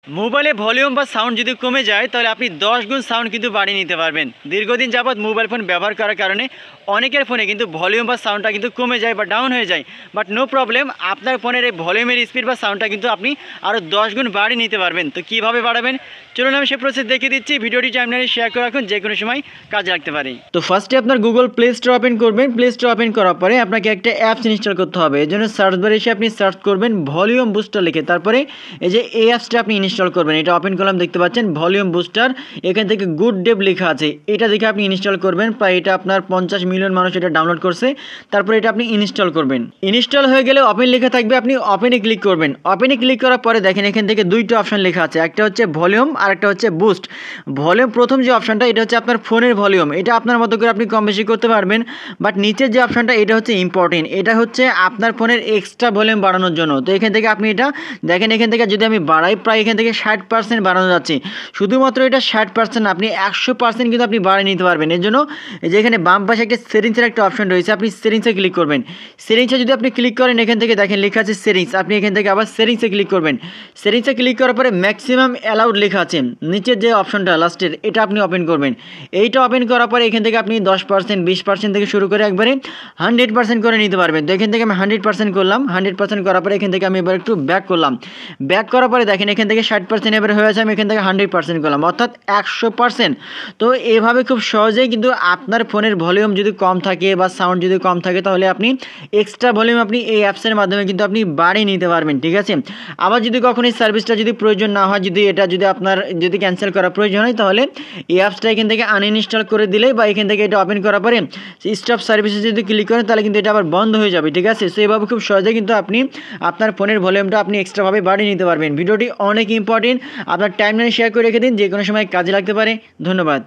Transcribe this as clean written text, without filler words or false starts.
মোবাইলে ভলিউম বা সাউন্ড যদি কমে যায় তাহলে আপনি 10 গুণ সাউন্ড কিন্তু বাড়িয়ে নিতে পারবেন। দীর্ঘদিন যাবৎ মোবাইল ফোন ব্যবহার করার কারণে অনেকের ফোনে কিন্তু ভলিউম বা সাউন্ডটা কিন্তু কমে যায় বা ডাউন হয়ে যায়, বাট নো প্রবলেম, আপনার ফোনের এই ভলিউমের স্পিড বা সাউন্ডটা কিন্তু আপনি আরও 10 গুণ বাড়িয়ে নিতে পারবেন। তো কীভাবে বাড়াবেন চলুন আমি সে প্রসেস দেখিয়ে দিচ্ছি। ভিডিওটি টাইমলাইনে শেয়ার করে রাখুন, যে কোনো সময় কাজে লাগতে পারে। তো ফার্স্টে আপনার গুগল প্লে স্টোর ওপেন করবেন। প্লে স্টোর ওপেন করার পরে আপনাকে একটা অ্যাপস ইনস্টল করতে হবে। এর জন্য সার্চ বারে এসে আপনি সার্চ করবেন ভলিউম বুস্টার লিখে, তারপরে এই যে এই অ্যাপসটা আপনি ইনস্টল করবেন। এটা ওপেন করলাম, দেখতে পাচ্ছেন ভলিউম বুস্টার, এখান থেকে গুড ডেভ লেখা আছে, এটা দেখে আপনি ইনস্টল করবেন। প্রায় এটা আপনার 50 মিলিয়ন মানুষ এটা ডাউনলোড করছে। তারপরে এটা আপনি ইনস্টল করবেন। ইনস্টল হয়ে গেলে ওপেন লেখা থাকবে, আপনি ওপেনে ক্লিক করবেন। ওপেনে ক্লিক করার পরে দেখেন এখান থেকে দুইটা অপশন লেখা আছে, একটা হচ্ছে ভলিউম আর একটা হচ্ছে বুস্ট। ভলিউম প্রথম যে অপশনটা এটা হচ্ছে আপনার ফোনের ভলিউম, এটা আপনার মতো করে আপনি কম বেশি করতে পারবেন। বাট নিচের যে অপশনটা এটা হচ্ছে ইম্পর্টেন্ট, এটা হচ্ছে আপনার ফোনের এক্সট্রা ভলিউম বাড়ানোর জন্য। তো এখান থেকে আপনি এটা দেখেন, এখান থেকে যদি আমি বাড়াই প্রায় এখান থেকে 60% বাড়ানো যাচ্ছে। শুধুমাত্র এটা 60%, আপনি 100% কিন্তু আপনি বাড়িয়ে নিতে পারবেন। এর জন্য যেখানে বাম পাশে একটা সেটিংসের একটা অপশন রয়েছে, আপনি সেটিংসে ক্লিক করবেন। সেটিংসে যদি আপনি ক্লিক করেন এখান থেকে দেখেন লেখা আছে সেটিংস, আপনি এখান থেকে আবার সেটিংসে ক্লিক করবেন। সেটিংসে ক্লিক করার পরে ম্যাক্সিমাম অ্যালাউড লেখা আছে, নিচের যে অপশনটা লাস্টের এটা আপনি ওপেন করবেন। এইটা ওপেন করার পরে এখান থেকে আপনি 10%, 20% থেকে শুরু করে একবারে 100% করে নিতে পারবেন। তো এখান থেকে আমি 100% করলাম। 100% করার পরে এখান থেকে আমি এবার একটু ব্যাক করলাম। ব্যাক করার পরে দেখেন এখান থেকে 60% এবার হয়ে আছে, আমি এখান থেকে 100% করলাম, অর্থাৎ 100%। তো এভাবে খুব সহজেই কিন্তু আপনার ফোনের ভলিউম যদি কম থাকে বা সাউন্ড যদি কম থাকে তাহলে আপনি এক্সট্রা ভলিউম আপনি এই অ্যাপসের মাধ্যমে কিন্তু আপনি বাড়িয়ে নিতে পারবেন, ঠিক আছে। আবার যদি কখনো এই সার্ভিসটা যদি প্রয়োজন না হয়, যদি এটা যদি আপনার যদি ক্যান্সেল করা প্রয়োজন হয়, তাহলে এই অ্যাপসটা এখান থেকে আনইনস্টল করে দিলে বা এখান থেকে এটা ওপেন করার পরে স্টপ সার্ভিসে যদি ক্লিক করেন তাহলে কিন্তু এটা আবার বন্ধ হয়ে যাবে, ঠিক আছে। সো এভাবে খুব সহজে কিন্তু আপনি আপনার ফোনের ভলিউমটা আপনি এক্সট্রাভাবে বাড়িয়ে নিতে পারবেন। ভিডিওটি অনেক ইম্পর্টেন্ট, আপনার টাইমলাইনে শেয়ার করে রেখে দিন, যে কোনো সময় কাজে লাগতে পারে। ধন্যবাদ।